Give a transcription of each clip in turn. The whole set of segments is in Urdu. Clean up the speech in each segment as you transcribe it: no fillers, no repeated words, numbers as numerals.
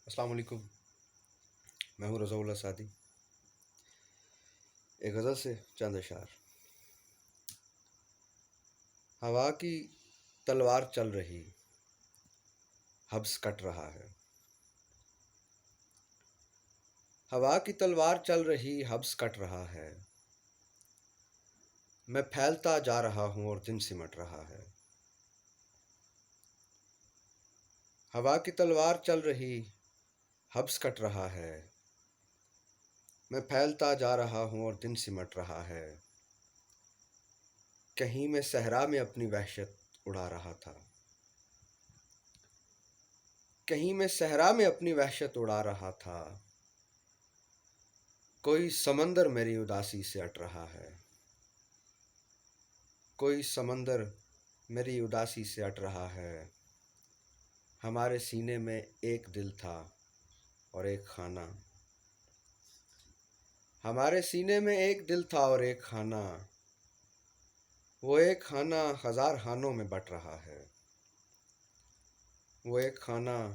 السلام علیکم، میں ہوں رضا اللہ سعدی۔ ایک غزل سے چند اشعار۔ ہوا کی تلوار چل رہی، حبس کٹ رہا ہے۔ ہوا کی تلوار چل رہی، حبس کٹ رہا ہے۔ میں پھیلتا جا رہا ہوں اور دن سمٹ رہا ہے۔ ہوا کی تلوار چل رہی، حبس کٹ رہا ہے۔ میں پھیلتا جا رہا ہوں اور دن سمٹ رہا ہے۔ کہیں میں صحرا میں اپنی وحشت اڑا رہا تھا۔ کہیں میں صحرا میں اپنی وحشت اڑا رہا تھا۔ کوئی سمندر میری اداسی سے اٹ رہا ہے۔ کوئی سمندر میری اداسی سے اٹ رہا ہے۔ ہمارے سینے میں ایک دل تھا اور ایک خانہ۔ ہمارے سینے میں ایک دل تھا اور ایک خانہ۔ وہ ایک خانہ ہزار خانوں میں بٹ رہا ہے۔ وہ ایک خانہ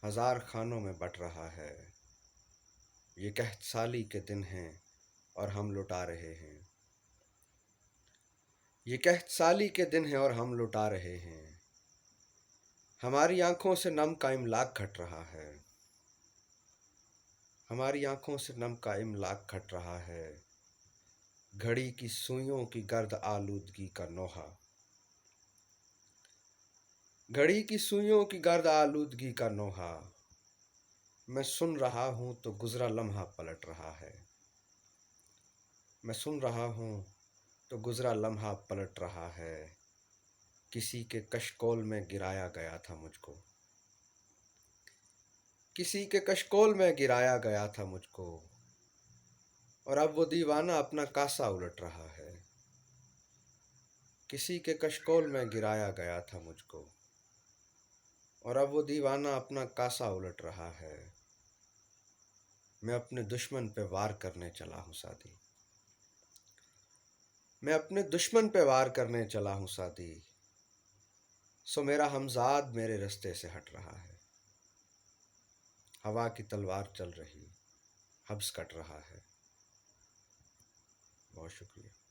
ہزار خانوں میں بٹ رہا ہے۔ یہ قحط سالی کے دن ہیں اور ہم لٹا رہے ہیں۔ یہ قحط سالی کے دن ہیں اور ہم لٹا رہے ہیں۔ ہماری آنکھوں سے نم کا املاک گھٹ رہا ہے۔ ہماری آنکھوں سے نم کا املاک گھٹ رہا ہے۔ گھڑی کی سوئیوں کی گرد آلودگی کا نوحہ۔ گھڑی کی سوئیوں کی گرد آلودگی کا نوحہ۔ میں سن رہا ہوں تو گزرا لمحہ پلٹ رہا ہے۔ میں سن رہا ہوں تو گزرا لمحہ پلٹ رہا ہے۔ کسی کے کشکول میں گرایا گیا تھا مجھ کو۔ کسی کے کشکول میں گرایا گیا تھا مجھ کو۔ اور اب وہ دیوانہ اپنا کاسہ الٹ رہا ہے۔ کسی کے کشکول میں گرایا گیا تھا مجھ کو۔ اور اب وہ دیوانہ اپنا کاسہ الٹ رہا ہے۔ میں اپنے دشمن پہ وار کرنے چلا ہوں سعدی۔ میں اپنے دشمن پہ وار کرنے چلا ہوں سعدی۔ سو میرا ہمزاد میرے رستے سے ہٹ رہا ہے۔ ہوا کی تلوار چل رہی، حبس کٹ رہا ہے۔ بہت شکریہ۔